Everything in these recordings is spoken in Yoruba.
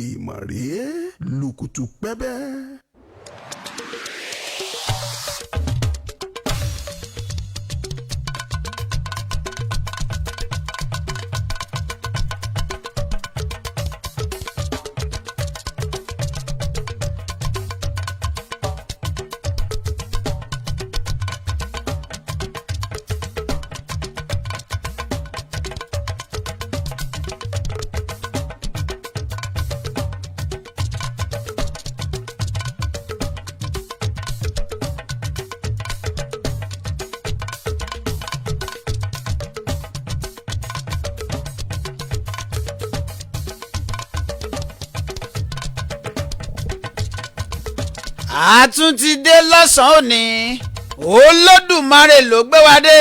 ìmọ̀rẹ́ lùkùtù pẹ́bẹ́. àtún ti dé lọ́sàn-án òní olódùmarè ló gbé wa dé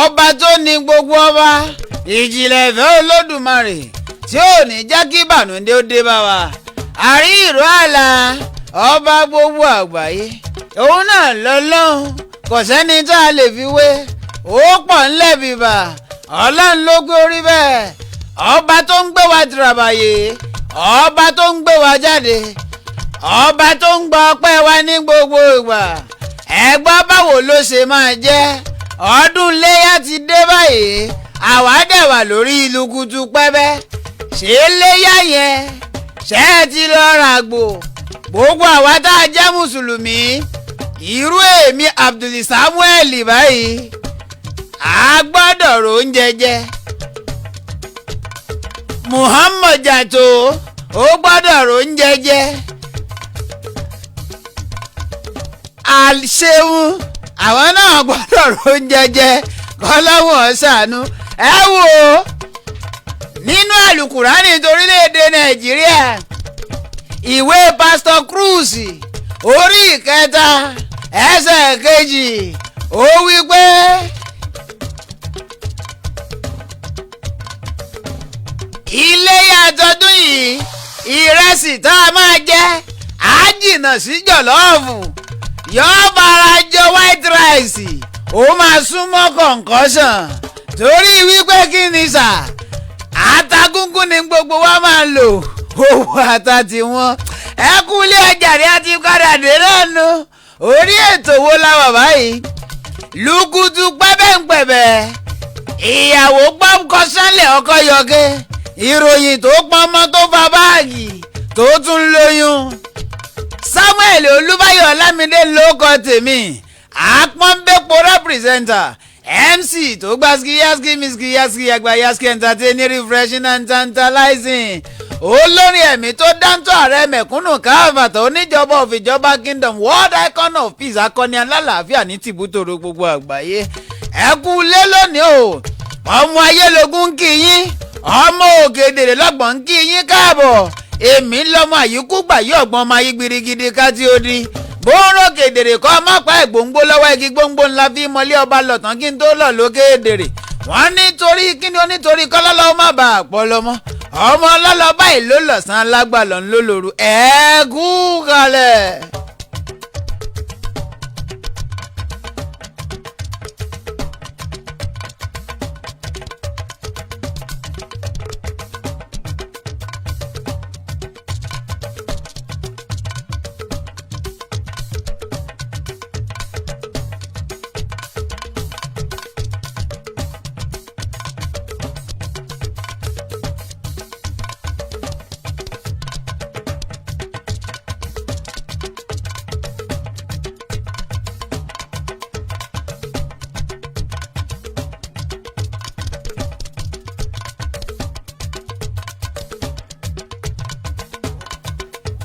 ọba tó ní gbogbo ọba ìjìnlẹ̀ ìfẹ́ olódùmarè tí ò ní jẹ́ kí ìbànújẹ́ ó dé bá wa àrí ìró àlà ọba gbogbo àgbáyé òun náà lọ́lọ́run kò sẹ́ni tá a lè fi wé ó pọ̀ ńlẹ̀ bíbà ọlọ́run ló gbé orí bẹ́ẹ̀ ọba tó ń gbé wa tìràbàyè ọba tó ń gbé wa jáde ọba tó ń gba ọpẹ́ wa ní gbogbo ìgbà ẹ gbọ́ báwo ló ṣe máa jẹ́ ọdún léyà ti dé báyìí àwa dẹ̀ wà lórí lukutu pẹ́bẹ́ ṣé léyà yẹn ṣé ẹ ti lọ ràgbò gbogbo àwa tá a jẹ́ mùsùlùmí irú èmi Abdul Samuel báyìí a gbọ́dọ̀ róúnjẹ jẹ Muhammad Jato ó gbọ́dọ̀ róúnjẹ jẹ àṣeun àwọn náà gbọ́dọ̀ róúnjẹ jẹ kọ́lọ́wọ́n ṣàánú ẹ wò ó nínú àlùkùránì torílẹ̀-èdè Nàìjíríà ìwé Pastor Cruz orí ìkẹta ẹsẹ̀ kejì ó wí pé iléyá tọdún yìí ìrẹsì tá a máa jẹ á jìnnà sí jọ̀lọ́ọ̀fù yóò bára jọ white rice ó máa súnmọ́ kọ̀ǹkọ́sàn torí wípé kí ni sà àtagúngún ni gbogbo wa máa lò owó ata tiwọn ẹ kúlé ọjàre àti padà dé náà nu orí ètò wo la wà báyìí lukutu pẹ́bẹ́ǹpẹ̀bẹ́ ìyàwó gbọ́ǹkọ sánlẹ̀ ọkọ yọkẹ́ ìròyìn tó pọ́nmọ́ tó fa báàgì tó tún lóyún Samuel Olúbáyọ̀ Ọlámídé ló kọ tèmi àpọ́nbẹ́pọ̀ rẹ́pírẹ́sẹ̀ntà MC tó gba skiyaski miskiyaski àgbàyaski entertaining refreshing and tantalizing olórin ẹ̀mí tó dáńtọ́ ààrẹ mẹ̀kúnnù káfàtà oníjọba òfìjọba kingdom world icon of peace akọni alálàáfíà ní tìbútòrò gbogbo àgbáyé ẹ kú lé lónìí o ọmọ ayélogun ń kí yín ọmọ ògèdèrè lọ́gbọ̀n ń kí yín káàbọ̀ èmi lọ́mọ àyíkú gbà yí ọ̀gbọ́n máa yí gbirigidi ká tí ó di bóró gèdèrè kọ́ ọmọpá ẹ̀gbòǹgbò lọ́wọ́ igi gbòǹgbò ńlá fi mọ́lé ọba lọ̀tàn kí n tó lọ lókè èdèrè wọ́n nítorí kíni onítorí kọ́lọ́lọ́ má bàa pọ̀ lọ́mọ ọmọ ọlọ́lọ́ báyìí ló lọ̀sán alágbàlọ́ ńlọ́lọ́rù ẹ̀ẹ́kú kalẹ̀.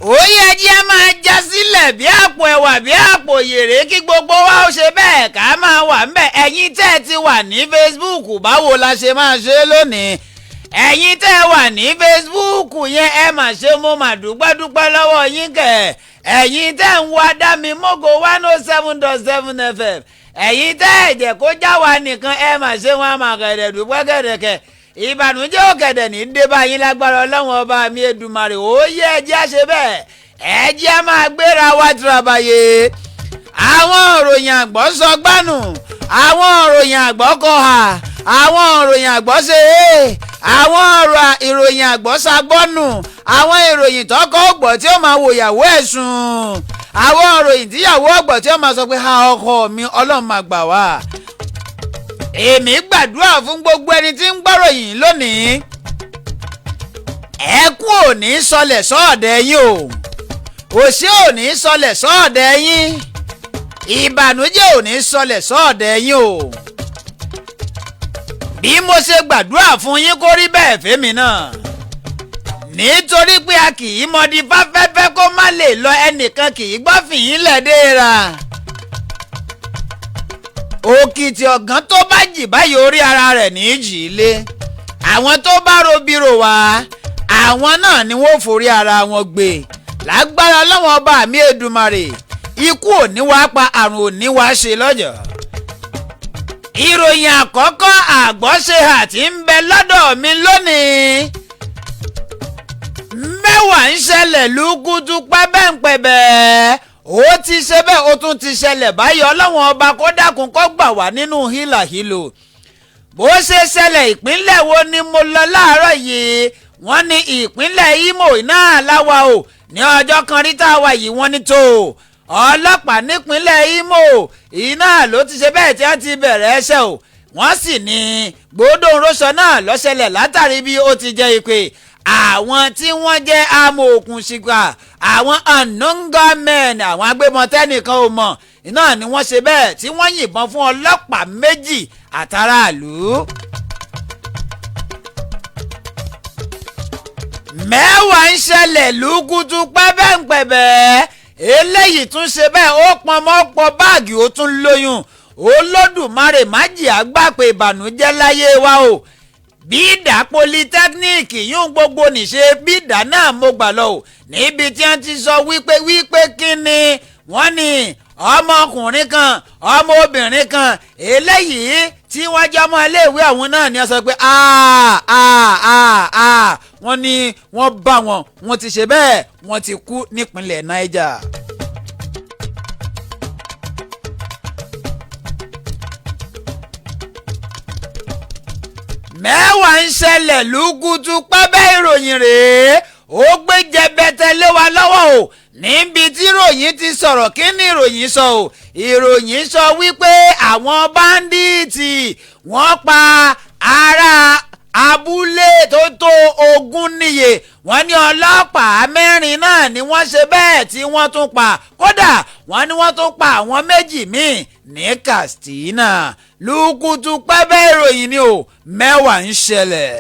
òye ẹjẹ́ a máa já sílẹ̀ bí àpò ẹ̀wà bí àpò yèrè kí gbogbo wa ó ṣe bẹ́ẹ̀ ká máa wà ńbẹ̀ ẹ̀yin tẹ́ ẹ ti wà ní Facebook báwo la ṣe máa ṣe lónìí ẹ̀yin tẹ́ ẹ wà ní Facebook yẹn ẹ mà ṣe mo mà dúpẹ́ lọ́wọ́ yín kẹ̀ ẹ̀yin tẹ́ ń wo ADAMIMOGO 107.7 FM ẹ̀yin tẹ́ ẹ jẹ́ kó já wa nìkan ẹ mà ṣe wọn àmà kẹ̀dẹ̀ dúpẹ́ kẹ̀dẹ̀kẹ̀ ìbànújẹ́ òkèdè ní dé báyìí lágbára ọlọ́run ọba mi Èdùmàrè ó yẹ ẹjẹ́ àṣẹ bẹ́ẹ̀ ẹjẹ́ a máa gbéra wa tìrabàyè àwọn òròyìn àgbọ̀ sọ gbánù àwọn òròyìn àgbọ̀ kọ hà àwọn òròyìn àgbọ̀ ṣe é àwọn ìròyìn àgbọ̀ ṣàgbọ́nù àwọn ìròyìn tọkọ ọgbọ̀ tí ó máa wo ìyàwó ẹ̀ sùn àwọn ìròyìn tíyàwó ọgbọ̀ tí ó máa sọ pé ha ọkọ mi ọlọ́run máa gbà wá. èmi gbàdúrà fún gbogbo ẹni tí ń gbọ́ròyìn lónìí ẹkún ò ní sọlẹ̀ sọ́ọ̀dẹ̀ yín o òṣè ò ní sọlẹ̀ sọ́ọ̀dẹ̀ yín ìbànújẹ́ ò ní sọlẹ̀ sọ́ọ̀dẹ̀ yín o. bí mo ṣe gbàdúrà fún yín kó rí bẹ́ẹ̀ fẹ́mi náà nítorí pé a kì í mọdi fáfẹ́fẹ́ kó má lè lọ ẹnìkan kì í gbọ́ fìyín lẹ́dẹ́ra. òkìtì ọ̀gán tó bá jì báyìí orí ara rẹ̀ ní í jì í lé àwọn tó bá robiro wá àwọn náà ni wọ́n forí ara wọn gbé lágbára lọ́wọ́ ọba mi Èdùmàrè ikú ò ní wá pa àrùn ò ní wá ṣe lọ́jọ́. ìròyìn àkọ́kọ́ àgbọ̀ṣe àti ń bẹ lọ́dọ̀ mi lónìí mẹ́wàá ń ṣẹlẹ̀ lùkùtù pẹ́bẹ́ǹpẹ̀bẹ́ ó ti ṣe bẹ́ẹ̀ ó tún ti ṣẹlẹ̀ báyìí ọlọ́wọ́n ọba kó dákun kó gbà wá nínú hílàhílò bó ṣe ṣẹlẹ̀ ìpínlẹ̀ wo ni mo lọ láàárọ̀ yìí wọ́n ní ìpínlẹ̀ Imo náà láwa o ní ọjọ́ kan rí tá a wà yìí wọ́n ní tó ọlọ́pàá nípínlẹ̀ Imo iná ló ti ṣe bẹ́ẹ̀ tí wọ́n ti bẹ̀rẹ̀ ẹsẹ̀ o wọ́n sì ní gbódòǹrọ́sọ náà lọ́ṣẹlẹ̀ látàrí bí ó ti jẹ́ ìpè àwọn tí wọ́n jẹ́ amòòkùnṣìkà àwọn unknown àwọn agbébọn tẹ́nìkan ò mọ̀ iná ni wọ́n ṣe bẹ́ẹ̀ tí wọ́n yìnbọn fún ọlọ́pàá méjì àtàràlú. mẹ́wàá ń ṣẹlẹ̀ lùkùtù pẹ́bẹ́ǹpẹ̀bẹ́ eléyìí tún ṣe bẹ́ẹ̀ ó pọn mọ́ pọ báàgì ó tún lóyún Olódùmarè má jì á gbà pé ìbànújẹ́ láyé wa o bídà polytechnic yún gbogbo nìṣe bídà náà mo gbà lọ o níbi tí wọ́n ti sọ wípé kí ni wọ́n ní ọmọkùnrin kan ọmọbìnrin kan eléyìí tí wọ́n jẹ́ ọmọ iléèwé àwọn náà ni wọ́n sọ pé wọ́n ní wọ́n bá wọ́n ti ṣe bẹ́ẹ̀ wọ́n ti kú nípínlẹ̀ Niger. mẹ́wàá ń ṣẹlẹ̀ lùkùtù pẹ́bẹ́ ìròyìn rèé ó gbé jẹbẹtẹ lé wa lọ́wọ́ o níbi tí ìròyìn ti sọ̀rọ̀ kí ni ìròyìn sọ o ìròyìn sọ wípé àwọn báńdíìtì wọ́n pa ará abúlé tó tó 20 níye wọ́n ní ọlọ́pàá 4 náà ni wọ́n ṣe bẹ́ẹ̀ tí wọ́n tún pa kódà wọ́n ní wọ́n tún pa àwọn méjì míì ní Katsina lùkùtù pẹ́bẹ́ ìròyìn ni o mẹ́wàá ń ṣẹlẹ̀.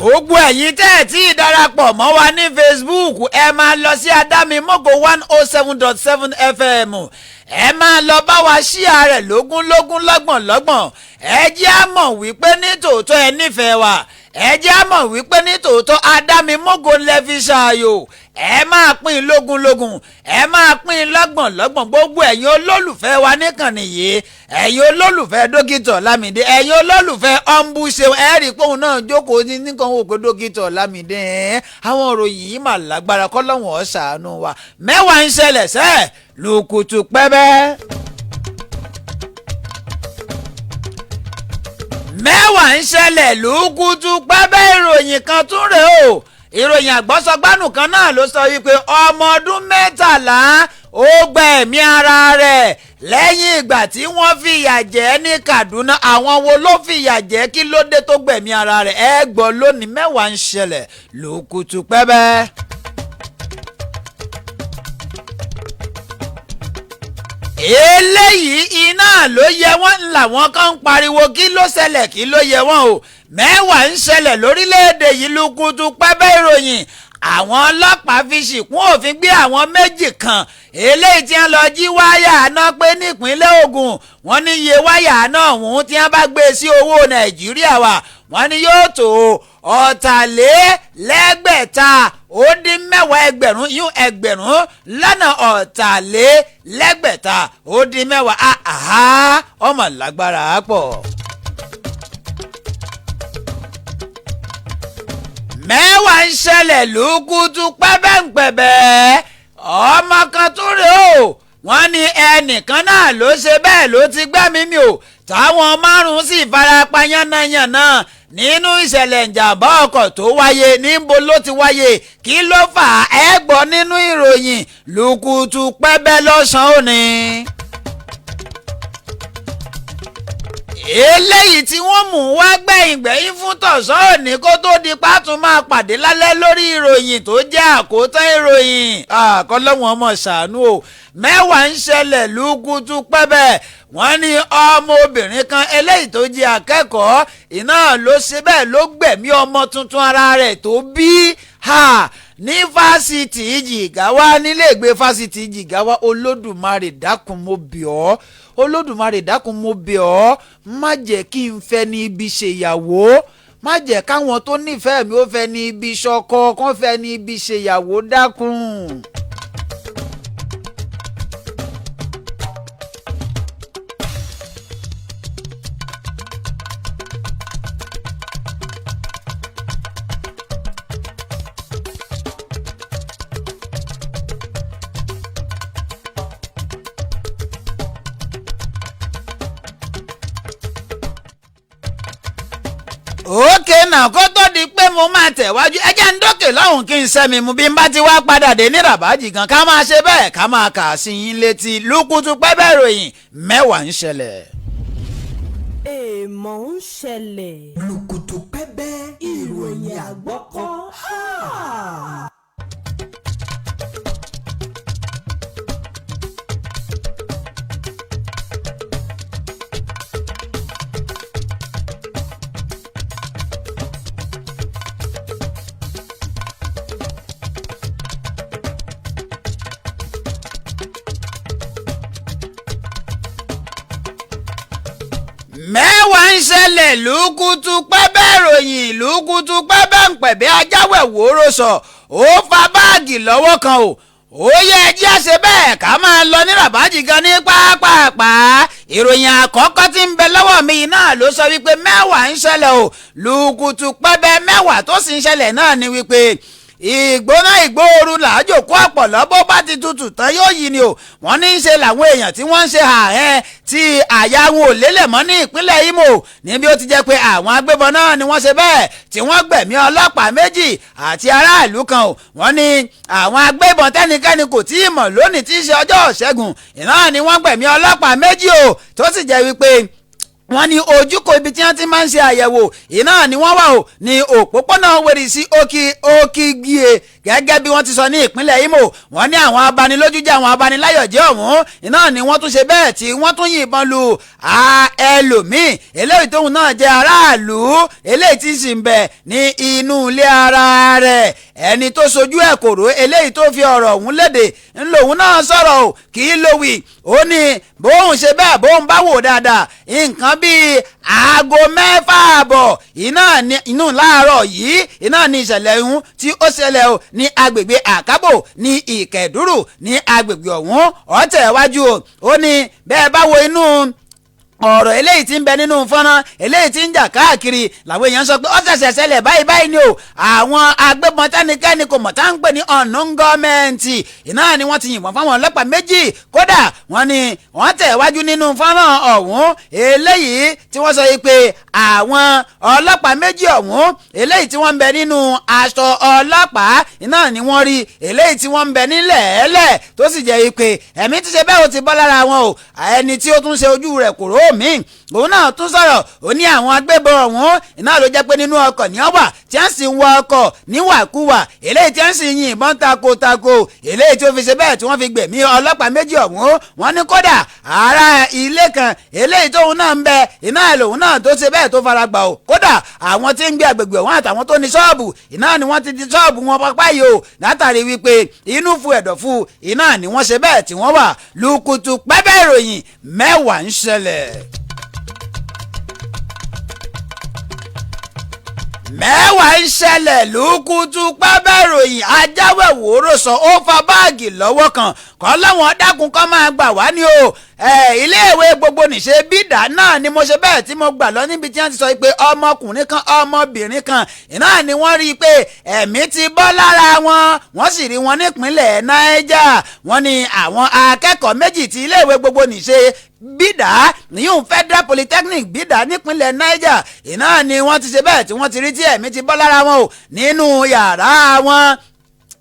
gbogbo ẹ̀yin tẹ́ ẹ̀ tí ì darapọ̀ mọ́ wa ní Facebook ẹ máa lọ sí ADAMIMOGO 107.7 FM ẹ máa lọ bá wa ṣíà rẹ̀ lógúnlógún lọ́gbọ̀nlọ́gbọ̀n ẹ jẹ́ á mọ̀ wípé ní tòótọ́ ẹ nífẹ̀ẹ́ wa ẹ jẹ́ á mọ̀ wípé ní tòótọ́ ADAMIMOGO lẹ́fi ṣàyò ẹ máa pín in lógúnlógún ẹ máa pín in lọ́gbọ̀nlọ́gbọ̀n gbogbo ẹ̀yin olólùfẹ́ wa níkànnì yìí ẹ̀yin olólùfẹ́ dókítà Ọlámídé ẹ̀yin olólùfẹ́ ọ̀nbùṣeun ẹ rí i pé òun náà jókòó ní nǹkan wò pé dókítà Ọlámídé àwọn òròyìn yìí mà lágbára kọ́lọ́hún ó ṣàánú wa mẹ́wàá ń ṣẹlẹ̀ sẹ́ẹ̀ lùkùtù pẹ́bẹ́. mẹ́wàá ń ṣẹlẹ̀ lùkùtù pẹ́bẹ́ ìròyìn kan tún rèé o ìròyìn àgbọ́sọgbánù kan náà ló sọ wípé ọmọ ọdún 13 ó gbẹ̀mí ara rẹ̀ lẹ́yìn ìgbà tí wọ́n fìyà jẹ ní Kaduna àwọn wo ló fìyà jẹ kí ló dé tó gbẹ̀mí ara rẹ̀ ẹ gbọ́ lónìí mẹ́wàá ń ṣẹlẹ̀ lùkùtù pẹ́bẹ́. eléyìí iná ló yẹ wọ́n làwọn kan ń pariwo kí ló ṣẹlẹ̀ kí ló yẹ wọ́n o mẹ́wàá ń ṣẹlẹ̀ lórílẹ̀‐èdè yìí lùkùtù pẹ́bẹ́ ìròyìn àwọn ọlọ́pàá fi ṣìkún òfin gbé àwọn méjì kan eléyìí tí wọ́n lọ jí wáyà àná pé nípínlẹ̀ Ògùn wọ́n ní iye wáyà náà ọ̀hún tí wọ́n bá gbé sí owó Nàìjíríà wa wọ́n ní yóò tó 4,610 ẹgbẹ̀rún yún ẹgbẹ̀rún lọ́nà 4,610 ọmọ lágbára pọ̀. mẹ́wàá ń ṣẹlẹ̀ lùkùtù pẹ́bẹ́ǹpẹ̀bẹ́ ọmọ kan tó rè o wọ́n ní ẹnìkan náà ló ṣe bẹ́ẹ̀ ló ti gbẹ́mìí mì o táwọn márùn-ún sì farapa yánnayànna nínú ìṣẹ̀lẹ̀ ìjàmbá ọkọ̀ tó wáyé níbo ló ti wáyé kí ló fà á ẹ gbọ́ nínú ìròyìn lùkùtù pẹ́bẹ́ lọ́sàn-án òní. eléyìí tí wọ́n mú wá gbẹ̀yìn fún tọ̀sán òní kó tó di pátún máa pàdé lálẹ́ lórí ìròyìn tó jẹ́ àkótán ìròyìn àkọlọ́wọ́n ọmọ ṣàánú o mẹ́wàá ń ṣẹlẹ̀ lùkùtù pẹ́bẹ́ wọ́n ní ọmọbìnrin kan eléyìí tó jẹ́ akẹ́kọ̀ọ́ iná ló ṣe bẹ́ẹ̀ ló gbẹ̀mí ọmọ tuntun ara rẹ̀ tó bí ní fásitì Jìgáwá níléègbé fásitì Jìgáwá Olódùmarè dákun mo bẹ̀ ọ́ Olódùmarè dákun mo bẹ̀ ọ́ má jẹ́ kí n fẹ́ ní ibi ṣèyàwó má jẹ́ káwọn tó nífẹ̀ẹ́ mi ó fẹ́ ní ibi ṣọkọ kán fẹ́ ní ibi ṣèyàwó dákun. òkè náà kó tó di pé mo máa tẹ̀wájú ẹ jẹ́ ń dókè lọ́hùn kí n sẹ́mi mu bí n bá ti wá padà dé ní ràbájì gan ká máa ṣe bẹ́ẹ̀ ká máa kà sí yín létí lùkùtù pẹ́bẹ́ ìròyìn mẹ́wàá ń ṣẹlẹ̀. èèmọ̀ ń ṣẹlẹ̀. lùkùtù pẹ́bẹ́ ìròyìn àgbọ́kọ́. mẹ́wàá ń ṣẹlẹ̀ lùkùtù pẹ́bẹ́ ìròyìn lùkùtù pẹ́bẹ́ ń pẹ̀bẹ́ ajáwẹ̀ wòóró sọ ó fa báàgì lọ́wọ́ kan o ó yẹ ẹjí àṣẹ bẹ́ẹ̀ ká máa lọ ní ràbájì gan ní pápápá ìròyìn àkọ́kọ́ tí ń bẹ lọ́wọ́ mi náà ló sọ wípé mẹ́wàá ń ṣẹlẹ̀ o lùkùtù pẹ́bẹ́ mẹ́wàá tó sì ń ṣẹlẹ̀ náà ni wípé ìgbóná ìgbóoru làájò kó ọ̀pọ̀lọ́ bó bá ti tutù tán yóò yí ni o wọ́n ní í ṣe làwọn èèyàn tí wọ́n ń ṣe ààrẹ tí àyà wọn ò lélẹ̀ mọ́ ní ìpínlẹ̀ Imo níbi ó ti jẹ́ pé àwọn agbébọn náà ni wọ́n ṣe bẹ́ẹ̀ tí wọ́n gbẹ̀mí ọlọ́pàá méjì àti aráàlú kan o wọ́n ní àwọn agbébọn tẹ́nikẹ́ni kò tí ì mọ̀ lónìí tí í ṣe ọjọ́ Ìṣẹ́gun ìnáà ni wọ́n gbẹ̀mí ọlọ́pàá méjì o tó sì jẹ́ wípé wọ́n ní ojúkò ibi tí wọ́n ti máa ń ṣe àyẹ̀wò iná ni wọ́n wà o ní òpópónà wèrè sí Okigíe gẹ́gẹ́ bí wọ́n ti sọ ní ìpínlẹ̀ Imo wọ́n ní àwọn abanilójújẹ́ àwọn abaniláyọ̀jẹ́ ọ̀hún iná ni wọ́n tún ṣe bẹ́ẹ̀ tí wọ́n tún yìnbọn lu ẹlòmíì eléyìí tóun náà jẹ́ aráàlú eléyìí tí sì ń bẹ ní inú ilé ara rẹ̀ ẹni tó sojú ẹ̀ kòró eléyìí tó fi ọ̀rọ̀ ọ̀hún léde ńlòun náà sọ̀rọ̀ o kì í lo wì ó ní bóun ṣe bẹ́ẹ̀ bóun bá wò dáadáa nǹkan bíi aago 6 àbọ̀ inú láàárọ̀ yìí iná ní ìṣẹ̀lẹ̀ ọ̀hún tí ó ṣẹlẹ̀ o ní agbègbè àkábò ní ìkẹdùrù ní agbègbè ọ̀hún ọ̀tẹ̀wájú o ó ní bẹ́ẹ̀ bá wo inú ọ̀rọ̀ eléyìí tí ń bẹ nínú fọ́nrán eléyìí tí ń jà káàkiri làwọn èèyàn sọ pé ó ṣẹ̀ṣẹ̀ ṣẹlẹ̀ báyìí ni o àwọn agbébọn tẹ́nikẹ́ni kò mọ̀ tá ń pè ní unknown gọ́ọ̀mẹ̀ntì iná ni wọ́n ti yìnbọn fáwọn ọlọ́pàá méjì kódà wọ́n ní wọ́n tẹ̀ wájú nínú fọ́nrán ọ̀hún eléyìí tí wọ́n sọ pé àwọn ọlọ́pàá méjì ọ̀hún eléyìí tí wọ́n ń bẹ nínú aṣọ ọlọ́pàá iná ni wọ́n rí eléyìí tí wọ́n ń bẹ nílẹ̀ẹ́lẹ̀ tó sì jẹ́ pé ẹ̀mí ti ṣe bẹ́ẹ̀ ó ti bọ́ lára wọn o ẹni tí ó tún ṣe ojú rẹ̀ kòró míì òun náà tún sọ̀rọ̀ ó ní àwọn agbébọn ọ̀hún iná ló jẹ́ pé nínú ọkọ̀ ní ọ̀wà tí wọ́n sì ń wọ ọkọ̀ níwàkuwà eléyìí tí wọ́n sì ń yìnbọn takotako eléyìí tí ó fi ṣe bẹ́ẹ̀ tí wọ́n fi gbẹ̀mí ọlọ́pàá méjì ọ̀hún wọ́n ní kódà ará ilé kan eléyìí tóun náà ń bẹ iná lòun náà tó ṣe bẹ́ẹ̀ tó fara gbà ó kódà àwọn tí ń gbé agbègbè ọ̀hún àtàwọn tó ní ṣọ́ọ̀bù iná ni wọ́n ti di ṣọ́ọ̀bù wọn pápá yìí o látàrí wípé inú fu ẹ̀dọ̀fu iná ni wọ́n ṣe bẹ́ẹ̀ tí wọ́n wà lùkùtù pẹ́bẹ́ ìròyìn mẹ́wàá ń ṣẹlẹ̀. mẹ́wàá ń ṣẹlẹ̀ lùkùtù pẹ́bẹ́ ìròyìn ajáwẹ̀ wòórò sọ ó fa báàgì lọ́wọ́ kan kọ́ láwọn dákun kọ́ máa gbà wá ní o iléèwé gbogbo nìṣe bídà náà ni mo ṣe bẹ́ẹ̀ tí mo gbà lọ níbi tí wọ́n ti sọ pé ọmọkùnrin kan ọmọbìnrin kan iná ni wọ́n rí i pé ẹ̀mí ti bọ́ lára wọn wọ́n sì rí wọn nípínlẹ̀ Niger wọ́n ní àwọn akẹ́kọ̀ọ́ méjì tí iléèwé gbogbo nìṣe bídà níyùn Federal Polytechnic bídà nípínlẹ̀ Niger iná ni wọ́n ti ṣe bẹ́ẹ̀ tí wọ́n ti rí tí ẹ̀mí ti bọ́ lára wọn o nínú yàrá wọn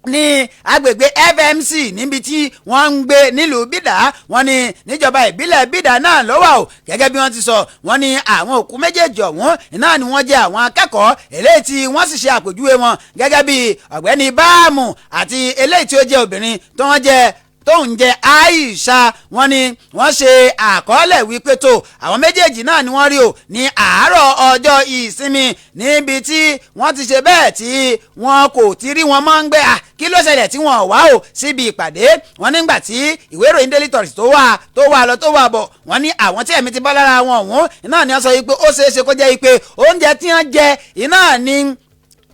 ní agbègbè FMC níbi tí wọ́n ń gbé nílùú bídà wọ́n ní níjọba ìbílẹ̀ bídà náà ló wà o gẹ́gẹ́ bí wọ́n ti sọ wọ́n ní àwọn òkú méjèèjì ọ̀hún náà ni wọ́n jẹ́ àwọn akẹ́kọ̀ọ́ eléyìí tí wọ́n sì ṣe àpèjúwe wọn gẹ́gẹ́ bí ọ̀gbẹ́ni báàmù àti eléyìí tí ó jẹ́ obìnrin tó wọ́n jẹ́ tóun jẹ́ Aisha wọ́n ní wọ́n ṣe àkọọ́lẹ̀ wípé tó àwọn méjèèjì náà ni wọ́n rí o ní àárọ̀ ọjọ́ ìsinmi níbi tí wọ́n ti ṣe bẹ́ẹ̀ tí wọn kò ti rí wọn mọ́ ń gbé kí ló ṣẹlẹ̀ tí wọ́n wá o síbi ìpàdé wọn nígbà tí ìwé ìròyìn Daily Tourist tó wà lọ tó wà bọ̀ wọ́n ní àwọn tí ẹ̀mí ti bọ́ lára wọn ọ̀hún iná ni wọ́n sọ wípé ó ṣeéṣe kó jẹ́ wípé oúnjẹ tí wọ́n jẹ iná ni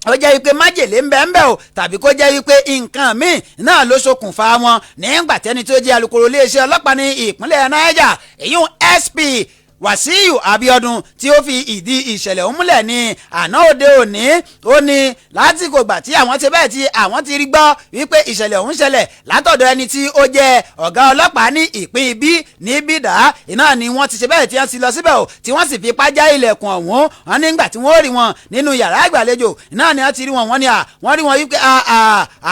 ó jẹ́ wípé májèlé ń bẹ o tàbí kó jẹ́ wípé nǹkan míì náà ló ṣokùnfà wọn nígbà tẹ́ni tó jẹ́ alukoro iléeṣẹ́ ọlọ́pàá ní ìpínlẹ̀ Niger èyún SP Wàsíù Abíọ́dún tí ó fi ìdí ìṣẹ̀lẹ̀ ọ̀hún múlẹ̀ ní àná òde òní ó ní lásìkò gbà tí àwọn ti bẹ́ẹ̀ tí àwọn ti rí gbọ́ wípé ìṣẹ̀lẹ̀ ọ̀hún ṣẹlẹ̀ látọ̀dọ̀ ẹni tí ó jẹ́ ọ̀gá ọlọ́pàá ní ìpín ibí ní bídà iná ni wọ́n ti ṣe bẹ́ẹ̀ tí wọ́n ti lọ síbẹ̀ o tí wọ́n sì fi pájá ilẹ̀kùn ọ̀hún wọn nígbà tí wọ́n rí wọn nínú yàrá ìgbàlejò iná ni wọ́n ti rí wọn wọ́n ní wọ́n rí wọn wípé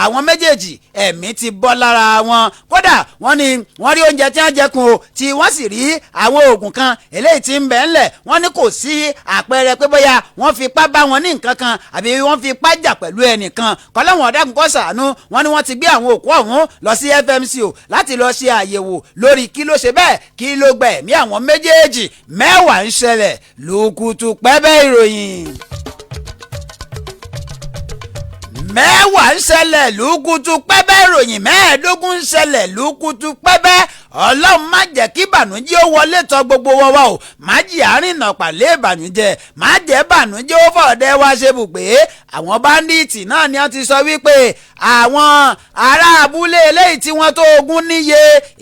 àwọn méjèèjì ẹ̀mí ti bọ́ lára wọn kódà wọ́n ní wọ́n rí oúnjẹ tí wọ́n jẹkùn o tí wọ́n sì rí àwọn oògùn kan eléyìí tí ń bẹ ńlẹ̀ wọ́n ní kò sí àpẹẹrẹ pé bóyá wọ́n fi ipá bá wọn ní nǹkan kan àbí wọ́n fi ipá jà pẹ̀lú ẹnìkan kọ́láwọn ọ̀dàkùn kọ́ sàánú wọ́n ní wọ́n ti gbé àwọn òkú ọ̀hún lọ sí FMC o láti lọ ṣe àyẹ̀wò lórí kí ló ṣe bẹ́ẹ̀ kí ló gba ẹ̀mí àwọn méjèèjì mẹ́wàá ń ṣẹlẹ̀ lùkùtù pẹ́bẹ́ ìròyìn mẹ́wàá ń ṣẹlẹ̀ lùkùtù pẹ́bẹ́ ìròyìn mẹ́ẹ̀ẹ́dógún ń ṣẹlẹ̀ lùkùtù pẹ́bẹ́ ọlọ́run má jẹ́ kí ìbànújẹ́ ó wọlé tọ̀ gbogbo wa wá o má jẹ́ àrìnà pàlẹ́ ìbànújẹ́ má jẹ́ ìbànújẹ́ ó fọ̀ọ́dẹ́ wá ṣe bùgbé àwọn báńdíìtì náà ni wọ́n ti sọ wípé àwọn ará abúlé eléyìí tí wọ́n tó ogún níye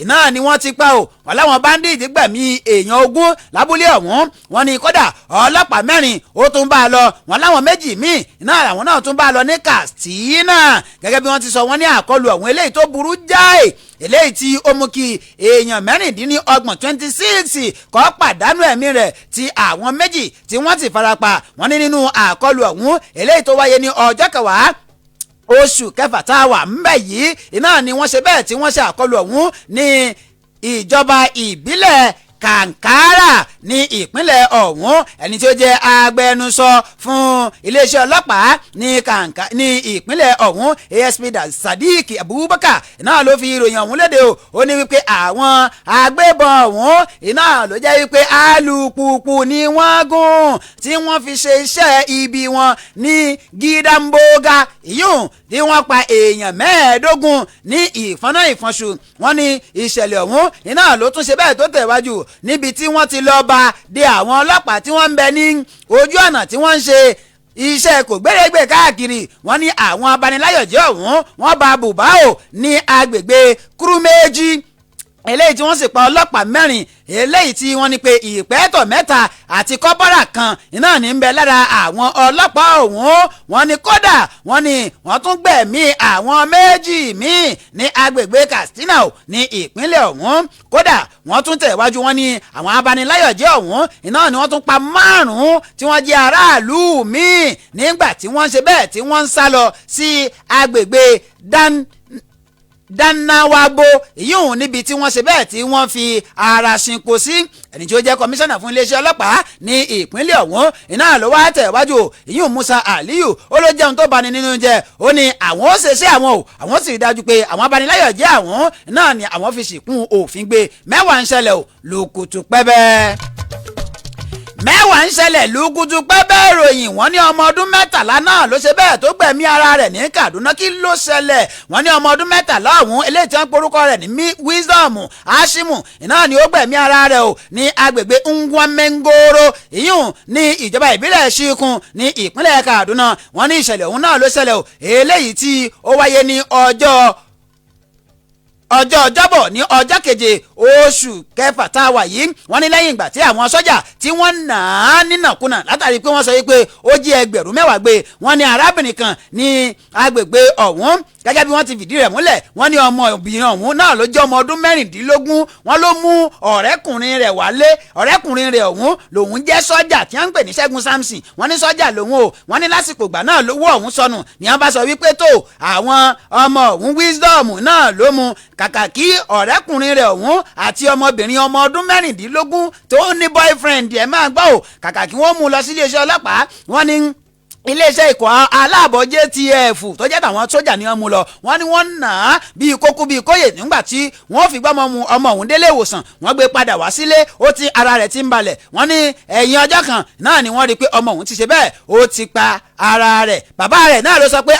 náà ni wọ́n ti pa o wọ́n láwọn báńdíìtì gbẹ̀mí èèyàn ogún lábúlé ọ̀hún wọ́n ní kódà ọlọ́pàá mẹ́rin ó tún bá a lọ wọ́n láwọn méjì míì náà làwọn náà tún bá a lọ ní Katsina gẹ́gẹ́ bí wọ́n ti sọ wọ́n ní àkọlù ọ̀hún eléyìí tó burú jáì eléyìí tí ó mú kí èèyàn mẹ́rìndínlọ́gbọ̀n 26 kó pàdánù ẹ̀mí rẹ̀ tí àwọn méjì tí wọ́n ti farapa wọ́n ní nínú àkọlù ọ̀hún eléyìí tó wáyé ní ọjọ́ kẹwàá oṣù kẹfà tá a wà ńbẹ̀ yìí iná ni wọ́n ṣe bẹ́ẹ̀ tí wọ́n ṣe àkọlù ọ̀hún ní ìjọba ìbílẹ̀ Kankara ní ìpínlẹ̀ ọ̀hún ẹni tí ó jẹ́ agbẹnusọ fún iléeṣẹ́ ọlọ́pàá ní ìpínlẹ̀ ọ̀hún ASP Sadiq Abubakar náà ló fi ìròyìn ọ̀hún léde o ó ní wípé àwọn agbébọn ọ̀hún iná ló jẹ́ wípé alùpùpù ni wọ́n gùn tí wọ́n fi ṣe iṣẹ́ ibi wọn ní Gidamboga ìyún tí wọ́n pa èèyàn mẹ́ẹ̀ẹ́dógún ní ìfọ́nà ìfọ́nṣu wọ́n ní ìṣẹ̀lẹ̀ ọ̀hún iná ló tún ṣe bẹ́ẹ̀ tó tẹ̀wájú níbi tí wọ́n ti lọ́ọ́ bá de àwọn ọlọ́pàá tí wọ́n ń bẹ ní ojú ọ̀nà tí wọ́n ń ṣe iṣẹ́ kò gbérégbè káàkiri wọ́n ní àwọn abaniláyọ̀jẹ́ ọ̀hún wọ́n bá bùbá o ní agbègbè Kúrúméjì eléyìí tí wọ́n sì pa ọlọ́pàá mẹ́rin eléyìí tí wọ́n ní pé ìpẹ́tọ̀ mẹ́ta àti kọ́bọ́rà kan iná ní ń bẹ lára àwọn ọlọ́pàá ọ̀hún wọ́n ní kódà wọ́n ní wọ́n tún gbẹ̀mí àwọn méjì míì ní agbègbè Katsina ní ìpínlẹ̀ ọ̀hún kódà wọ́n tún tẹ̀wájú wọ́n ní àwọn abaniláyọ̀jẹ́ ọ̀hún iná ni wọ́n tún pa 5 tí wọ́n jẹ́ aráàlú míì nígbà tí wọ́n ṣe bẹ́ẹ̀ tí wọ́n ń sá lọ sí agbègbè Danawabo ìyóhùn níbi tí wọ́n ṣe bẹ́ẹ̀ tí wọ́n fi ara ṣinko sí ẹni tí ó jẹ́ kọmíṣánná fún iléeṣẹ́ ọlọ́pàá ní ìpínlẹ̀ ọ̀hún iná ló wá tẹ̀wájú ìyóhùn Musa Aliyu ó ló jẹun tó bani nínú jẹ ó ní àwọn ó ṣeṣẹ́ àwọn sì rí dájú pé àwọn abaniláyọ̀jẹ́ àwọn náà ni àwọn fi ṣìkún òfin gbé mẹ́wàá ń ṣẹlẹ̀ o lùkùtù pẹ́bẹ́ mẹ́wàá ń ṣẹlẹ̀ lùkùtù pẹ́bẹ́ ìròyìn wọ́n ní ọmọ ọdún mẹ́tàlá náà ló ṣe bẹ́ẹ̀ tó gbẹ̀mí ara rẹ̀ ní Kaduna kí ló ṣẹlẹ̀ wọ́n ní ọmọ ọdún mẹ́tàlá ọ̀hún eléyìí tí wọ́n porúkọ rẹ̀ ní Wisdom Ashimu náà ni ó gbẹ̀mí ara rẹ̀ o ní agbègbè Ngwamengoro ìyún ní ìjọba ìbílẹ̀ Ṣíkun ní ìpínlẹ̀ Kaduna wọ́n ní ìṣẹ̀lẹ̀ ọ̀hún náà ló ṣẹlẹ̀ o eléyìí tí ó wáyé ní ọjọ́ ọjọ́bọ̀ ní ọjọ́ keje oṣù kẹfà tá a wà yìí wọ́n ní lẹ́yìn ìgbà tí àwọn sọ́jà tí wọ́n nà á nínàkúnà látàrí pé wọ́n sọ wípé ó jí ẹgbẹ̀rún mẹ́wàá gbé wọ́n ní arábìnrin kan ní agbègbè ọ̀hún gẹ́gẹ́ bí wọ́n ti fìdí rẹ̀ múlẹ̀ wọ́n ní ọmọ obìnrin ọ̀hún náà ló jẹ́ ọmọ ọdún mẹ́rìndínlógún wọ́n ló mú ọ̀rẹ́kùnrin rẹ̀ wálé ọ̀rẹ́kùnrin rẹ̀ ọ̀hún lòun jẹ́ sọ́jà tí wọ́n ń pè ní Ṣẹ́gun Samson wọ́n ní sọ́jà lòun o wọ́n ní lásìkò ìgbà náà lówó ọ̀hún sọnù ní wọ́n bá sọ wípé tó àwọn ọmọ ọ̀hún Wisdom náà ló mú kàkà kí ọ̀rẹ́kùnrin rẹ̀ ọ̀hún àti ọmọbìnrin ọmọ ọdún mẹ́rìndínlógún tó ní boyfriend ẹ̀ máa gbọ́ ò kàkà kí wọ́n mú lọ sí iléeṣẹ́ ọlọ́pàá wọ́n ní iléeṣẹ́ ikọ̀ aláàbọ̀ JTF tó jẹ́ tàwọn sójà ni wọ́n mú lọ wọ́n ní wọ́n nà á bíi kókó bíi kóyè nígbà tí wọ́n fi gbọ́mọ mu ọmọ òun délé ìwòsàn wọ́n gbé padà wá sílé ó ti ara rẹ̀ ti ń balẹ̀ wọ́n ní ẹ̀yìn ọjọ́ kan náà ni wọ́n rí i pé ọmọ òun ti ṣe bẹ́ẹ̀ ó ti pa ara rẹ̀ bàbá rẹ̀ náà ló sọ pé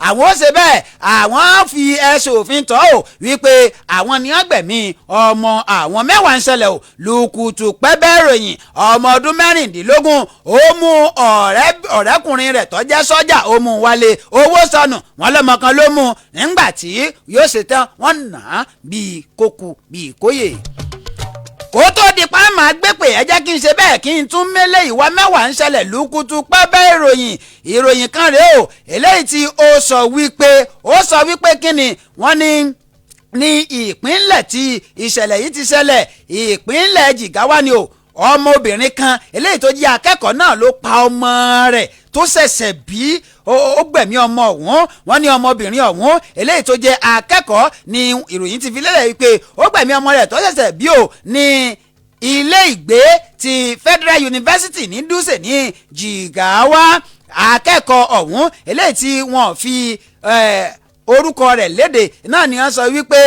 àwọn ó ṣe bẹ́ẹ̀ àwọn fi ẹ̀sùn òfin tọ́ ò wípé àwọn ni wọ́n gbẹ̀mí ọmọ àwọn mẹ́wàá ń ṣẹlẹ̀ ò lùkùtù pẹ́bẹ́ ìròyìn ọmọ ọdún mẹ́rìndínlógún ó mú ọ̀rẹ́kùnrin rẹ̀ tó jẹ́ sọ́jà ó mú wálé owó sọnù wọn lọ́mọ kan ló mú nígbà tí yóò ṣe tán wọ́n nà á bíi kókó bíi kóyè kó tó di pa máa gbé pé ẹ jẹ́ kí n ṣe bẹ́ẹ̀ kí n tún mélé ìwà mẹ́wàá ń ṣẹlẹ̀ lùkùtù pẹ́bẹ́ ìròyìn kan rèé o eléyìí tí ó sọ wípé kí ni wọ́n ní ìpínlẹ̀ tí ìṣẹ̀lẹ̀ yìí ti ṣẹlẹ̀ ìpínlẹ̀ Jigawa ni o ọmọbìnrin kan eléyìí tó jẹ́ akẹ́kọ̀ọ́ náà ló pa ọmọ rẹ̀ tó ṣẹ̀ṣẹ̀ bí ó gbẹ̀mí ọmọ ọ̀hún wọ́n ní ọmọbìnrin ọ̀hún eléyìí tó jẹ́ akẹ́kọ̀ọ́ ni ìròyìn ti fi lélẹ̀ wípé ó gbẹ̀mí ọmọ rẹ̀ tó ṣẹ̀ṣẹ̀ bí ó ní ilé ìgbé ti Federal University ní Dutse ní Jigawa akẹ́kọ̀ọ́ ọ̀hún eléyìí tí wọ́n fi orúkọ rẹ̀ léde náà ni wọ́n sọ wípé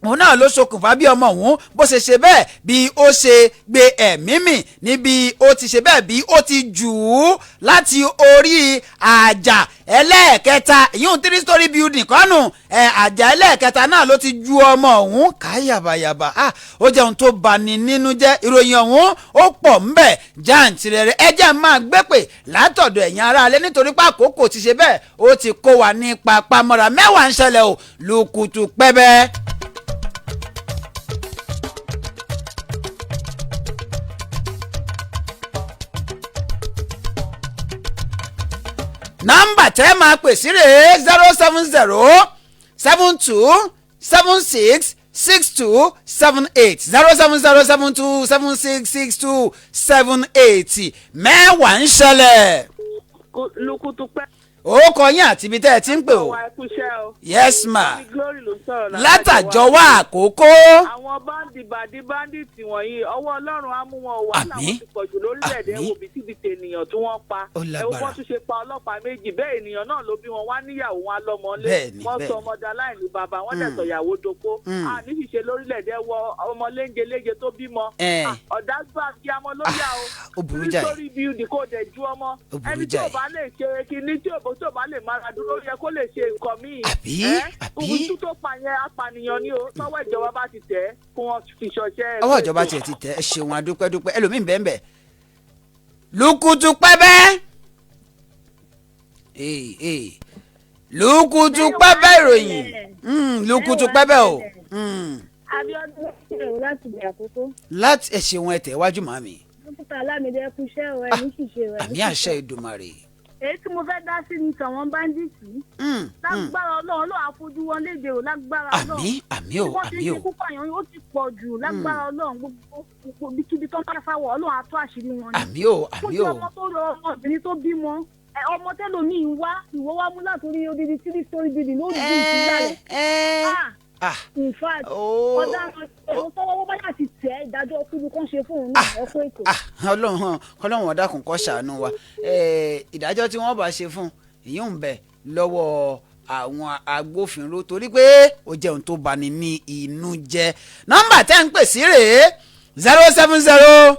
òun náà ló ṣokùnfà bí ọmọ òun bó ṣe ṣe bẹ́ẹ̀ bí ó ṣe gbé ẹ̀mí mì níbi ó ti ṣe bẹ́ẹ̀ bí ó ti jù ú láti orí àjà ẹlẹ́ẹ̀kẹta ìyún 3-story building kọ́nù àjà ẹlẹ́ẹ̀kẹta náà ló ti ju ọmọ òun ká yàbàyàbà ó jẹ́ ohun tó bani nínú jẹ́ ìròyìn ọ̀hún ó pọ̀ ńbẹ̀ jàǹtìrẹrẹ ẹjẹ́ máa gbé pè látọ̀dọ̀ ẹ̀yin aráalé nítorí pé àkókò ti ṣe bẹ́ẹ̀ ó ti kó wa ní papamọ́ra mẹ́wàá ń ṣẹlẹ̀ o lùkùtù pẹ́bẹ́. nọ́mbà tẹ́ máa pè sí rèé 07072766278 07072766278 mẹ́wàá ń ṣẹlẹ̀. lùkùtù pẹ́. ó kọ yín àti ibi tẹ́ ẹ ti ń pè o. yes ma. látàjọ wá àkókò. àwọn báńdíìtì wọ̀nyí ọwọ́ ọlọ́run á mú wọn wà láwọn ti pọ̀jù lórílẹ̀‐èdè wo bìtìbìtì ènìyàn tí wọ́n pa ẹ̀wọ̀n wọ́n tún ṣe pa ọlọ́pàá méjì bẹ́ẹ̀ ènìyàn náà ló bí wọn wá níyàwó wọn lọ́mọlé wọ́n sọ ọmọdé aláìní bàbá wọn dẹ̀ sọ ìyàwó dopó ní ṣíṣe lórílẹ̀‐èdè wọ ọmọ léńjeléje tó bímọ ọ̀dágbà kí amọ ló yà o nítorí bíi kò dẹ̀ ju ọmọ ẹni tí ò bá lè ṣe kíní tí ò bá lè mára dúró yẹ kó lè ṣe nǹkan míì ohun tó pa yẹn apànìyàn ni o tọ́wọ́ ìjọba bá ti tẹ̀ kí wọ́n fi ṣọṣẹ́ ọwọ́ ìjọba tiẹ̀ ti tẹ̀ ẹ ṣeun adúpẹ́dúpẹ́ ẹlòmíín bẹ́ẹ̀ bẹ́ẹ̀ lùkùtù pẹ́bẹ́ lùkùtù pẹ́bẹ́ ìròyìn lùkùtù pẹ́bẹ́ o. Abíọ́dún láti bẹ̀ àkókò. láti ẹ ṣeun ẹ tẹ̀ wájú màmí. dókítà Ọlámídé kú iṣẹ́ o ẹ̀ ní ṣìṣe rẹ̀. àmì àṣẹ Èdùmàrè. èyí tí mo fẹ́ dá sí ni tàwọn báńdíìtì lágbára Ọlọ́run ló àfojú wọn léde o lágbára Ọlọ́run àmì o wọ́n ti ṣe púpọ̀ àyàn ó ti pọ̀ jù lágbára Ọlọ́run gbogbo bíkíbi tó ń bá fáwọ̀ Ọlọ́run á tú àṣírí wọn ni. àmì o fún ọmọ tó lọ ọmọbìnrin tó bímọ ọmọ tẹ́lòmíì ń wá ìwọ wá mú látòrí odidi 3-story building ló dùn ìsìnlẹ̀ in fact ọ̀daràn ọ̀sọ́wọ́ bá yà ti tẹ̀ ìdájọ́ kúbi kan ṣe fún òun náà ẹ̀kọ́ ètò. Ọlọ́run ọ̀dà kún kọ́ ṣàánú wa ìdájọ́ tí wọ́n bá ṣe fún ìyún ń bẹ lọ́wọ́ àwọn agbófinró torí pé ó jẹ́ ohun tó bani ní inú jẹ́ nọ́mbà tẹ́ ń pè sí rèé 070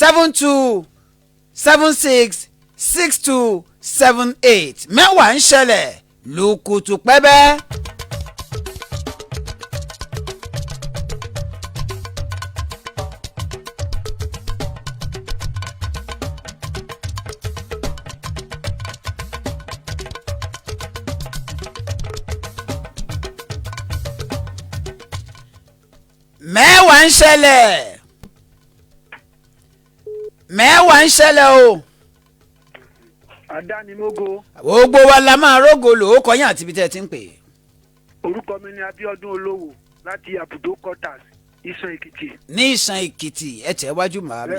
72766278 mẹ́wàá ń ṣẹlẹ̀ lùkùtù pẹ́bẹ́. mẹ́wàá ń ṣẹlẹ̀ o. ADAMIMOGO. gbogbo wa la máa rógo lò ó kọyìn àti ibi tẹ́ ẹ ti ń pè. orúkọ mi ni Abíọ́dún Olówó láti Àbùdó quarters Ìsàn Èkìtì. ní Ìsàn Èkìtì ẹ tẹ̀ wájú màámi.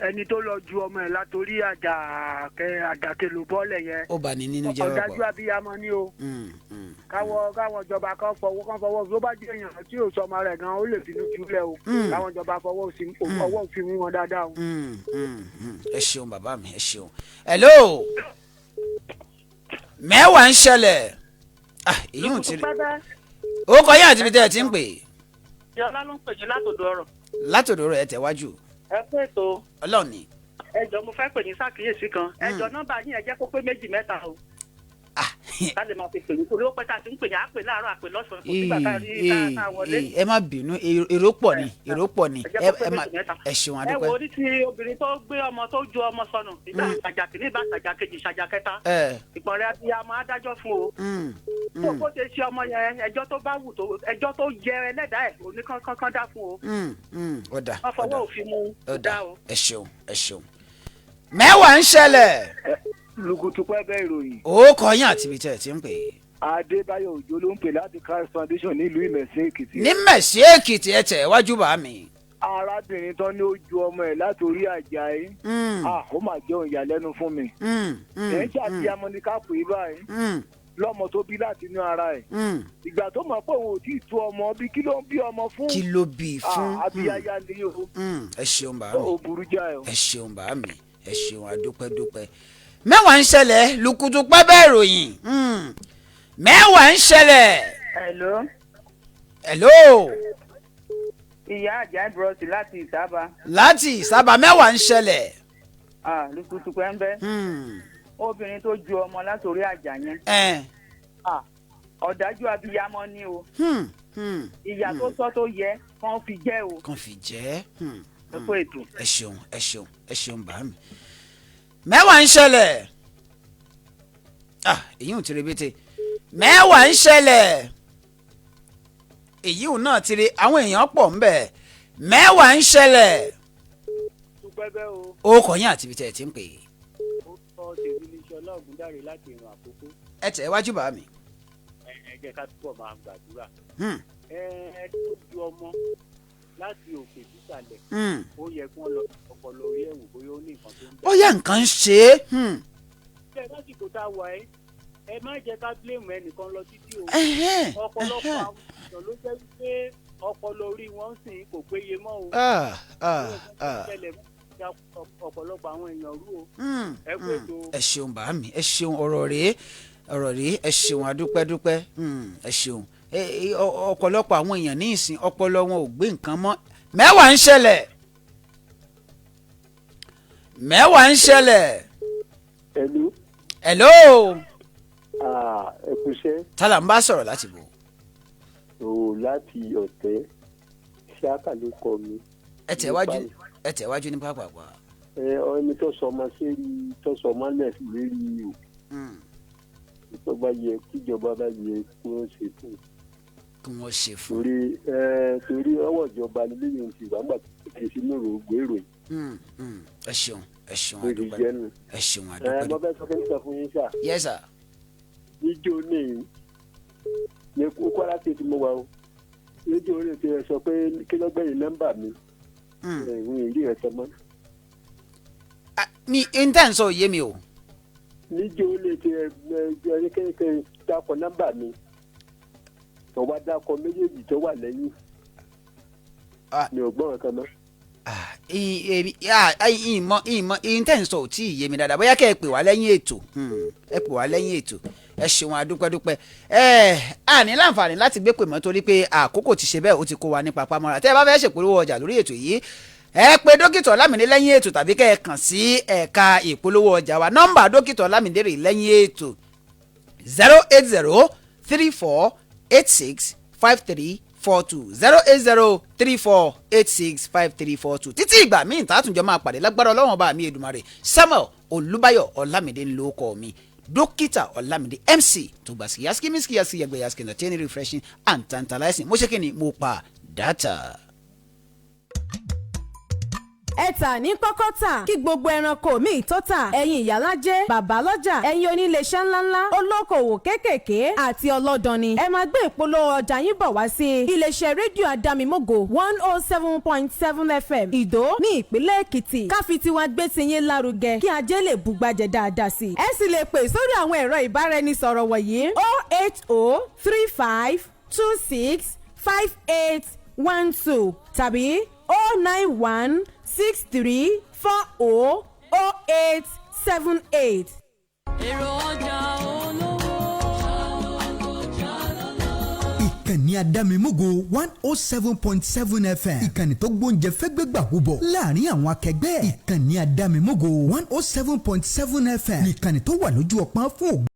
ẹni tó lọ ju ọmọ ẹ̀ látòrí àjàkẹ́ ló bọ́lẹ̀ yẹn. ó bà ní nínú jẹ́ ọ̀pọ̀. ọ̀dájú abiyamọ ni o. káwọn ìjọba kan fọwọ́ tó bá jẹ́ èèyàn tí ò sọmọ rẹ̀ gan ó lè finú jùlẹ̀ o. káwọn ìjọba fọwọ́ òfin mú wọn dáadáa o. ẹ ṣeun bàbá mi ẹ ṣeun. hello mẹ́wàá ń ṣẹlẹ̀. èyí ò ti rí. ó kọ yín àti ibi tẹ́ ẹ ti ń pè. Yọlá ló ń pè yín látòdò ọ̀rọ̀. látòdò ọ̀rọ̀ ẹ tẹ̀ wájú. ẹ kú ètò. Ọlọ́run ni. ẹjọ mo fẹ́ pè ní ṣàkíyèsí kan ẹjọ nọ́mbà yín ẹ jẹ́ kó pé 2 mẹ́ta o. ká lè máa fi pè ní torí ó pẹ́ tá a ti ń pè ní àpè láàárọ̀ àpè lọ́sàn-án kò sígbà tá a rí ká wọlé. ẹ má bínú èrò pọ̀ ni ẹ ṣeun ẹ adúpẹ́. wo ní ti obìnrin tó gbé ọmọ tó ju ọmọ sọnù ìgbà àjàkì ní ìbá àjàkejì ìṣàjàkẹta ìpọ̀nrẹ́ abiyamọ adájọ́ fún o. tó kó ṣe ṣe ọmọ yẹn ẹjọ́ tó bá wù tó ẹjọ́ tó yẹ ẹlẹ́dàá ẹ̀ oníkankan dá fún o. ọ̀dà wọ́n fọwọ́ òfin mu dá o. ẹ ṣeun. mẹ́wàá ń ṣẹlẹ̀. Lùkùtù pẹ́bẹ́ ìròyìn. ó kọ yín àti ibi tẹ́ ẹ ti ń pè. Adébáyọ̀ Òjó ló ń pè láti Christ Foundation nílùú Ìmẹ̀sí Èkìtì. ní Ìmẹ̀sí Èkìtì ẹ tẹ̀ wájú bá mi. arábìnrin tán ni ó ju ọmọ ẹ̀ látòrí àjà yìí. ó mà jẹ́ òun ìyàlẹ́nu fún mi. ẹ̀ ń ṣàtìyàmọ́ ní ká pè é báyìí. lọ́mọ tó bí láti inú ara ẹ̀. ìgbà tó mọ̀ pé òun ò tí ì tó ọmọ bí kí ló ń bí ọmọ fún. kí ló bí fún. abiyaya ni o. ẹ ṣeun bá mi. ó burú jáì o. ẹ ṣeun bá mi ẹ ṣeun adúpẹ́dúpẹ́. mẹ́wàá ń ṣẹlẹ̀ lùkùtù pẹ́bẹ́ ìròyìn. mẹ́wàá ń ṣẹlẹ̀. hello. ìyá àjà bros láti Ìsábà. láti Ìsábà mẹ́wàá ń ṣẹlẹ̀. lùkùtù pẹ́ńbẹ́. obìnrin tó ju ọmọ látòrí àjà yẹn. ọ̀dájú abiyamọ ni o. ìyá tó tọ́ tó yẹ kàn fi jẹ́ o. kàn fi jẹ́. ẹ kú ètò. ẹ ṣeun bá mi. mẹ́wàá ń ṣẹlẹ̀. èyí ò ti rebete. mẹ́wàá ń ṣẹlẹ̀. èyí ò náà ti rí àwọn èèyàn pọ̀ ń bẹ̀. mẹ́wàá ń ṣẹlẹ̀. ó kọ yín àti ibi tẹ́ ẹ ti ń pè. ó sọ tèmi ní Ṣọlá Ògúndáre láti ìrìn àkókò. ẹ tẹ̀ wájú bá mi. ẹ jẹ́ ká túbọ̀ máa gbàdúrà. ẹ tó ju ọmọ láti òkè sísàlẹ̀. ó yẹ kí wọ́n lọ ọpọlọ orí ẹ̀wù bóyá ó ní nǹkan tó ń bẹ. ó yẹ nǹkan ń ṣe é. bẹ́ẹ̀ lásìkò tá a wà ẹ́ ẹ má jẹ́ ká blame ẹnìkan lọ títí o. ọ̀pọ̀lọpọ̀ àwọn èèyàn ló jẹ́ wípé ọpọlọ orí wọn ń sìn kò péye mọ́ o. ọ̀pọ̀lọpọ̀ àwọn èèyàn rú o. ẹ kú ètò. ẹ ṣeun bá mi ẹ ṣeun ọ̀rọ̀ rèé ẹ ṣeun adúpẹ́dúpẹ́ ẹ ṣeun ọ̀pọ̀lọpọ̀ àwọn èèyàn ní ìsìn ọpọlọ wọn ò gbé nǹkan mọ́. mẹ́wàá ń ṣẹlẹ̀. hello. ẹ kú iṣẹ́. tálà ń bá sọ̀rọ̀ láti bò. láti ọ̀tẹ́ ṣáàkà ló kọ mi. ẹ tẹ̀ wájú ní pápákọ̀. ẹni tó sọ ọmọ lẹ̀ lérí o. ìjọba yẹ kíjọba bá yẹ kí wọ́n ṣe fún. torí ọwọ́ ìjọba lẹ́yìn ti wà gbà kí sínú ìrògbé ìròyìn. ẹ ṣeun adúpẹ́. ẹ ṣeun adúpẹ́. mo fẹ́ sọ fún yín fún yín sà. yes sir. níjó ní Kwara State mo wà o. níjó ní ti sọ pé kí ló gbẹ̀yìn nọ́mbà mi. ìwé ìrí ẹ̀ sọ mọ́. mi intan sọ yé mi o. níjó ní ti ẹni kékeré dákọ̀ nọ́mbà mi. tó wá dákọ̀ méjèèjì tó wà lẹ́yìn. mi ò gbọ́ nǹkan mọ́. ìmọ̀ intenso ò tí ì yé mi dáadáa bóyá kẹ́ ẹ pè wá lẹ́yìn ètò ẹ ṣeun adúpẹ́dúpẹ́ a ní láǹfààní láti gbé pè mọ́ torí pé àkókò ti ṣe bẹ́ẹ̀ ó ti kó wa ní papá mọ́ra tẹ́ ẹ bá fẹ́ ṣèpolówó ọjà lórí ètò yìí ẹ pè dókítà Ọlámídé lẹ́yìn ètò tàbí kẹ́ ẹ kàn sí ẹ̀ka ìpolówó ọjà wa. nọ́mbà dókítà Ọlámídé rè lẹ́yìn ètò 08034865342 08034865342. títí ìgbà míì tààtúnjọ máa pàdé lágbára Ọlọ́run bá mi Èdùmàrè Samuel Olúbáyọ̀ Ọlámídé ńlọkọ mi dókítà Ọlámídé MC tó gbà sí yaskimiski yàgbẹ́ yaski entertaining refreshing and tantalizing mo ṣe kí ni mo pa data. ẹ̀tà ní kọ́kọ́ tà kí gbogbo ẹranko míì tó tà ẹ̀yin ìyálájẹ́ bàbá lọ́jà ẹ̀yin oníléeṣẹ́ ńláńlá olókoòwò kéékèèké àti ọlọ́dọni ẹ máa gbé ìpolówó ọjà yín bọ̀ wá sí iléeṣẹ́ rédíò Àdámímógò 107.7 FM Ìdó ní ìpínlẹ̀ Èkìtì káfi tiwa gbé tiyín lárugẹ kí ajé lè bùgbàjẹ́ dáadáa sí i. ẹ sì lè pè sórí àwọn ẹ̀rọ ìbáraẹnisọ̀rọ̀ wọ̀nyí 08035265812 tàbí 09163400878. èrò ọjà olówó. ìkànnì Àdámímógò 107.7 FM ìkànnì tó gbóúnjẹ fẹ́gbẹ́gbà wúbọ̀ láàrin àwọn akẹgbẹ́. ìkànnì Àdámímógò 107.7 FM ìkànnì tó wà lójú ọpọ́n fún ògbó.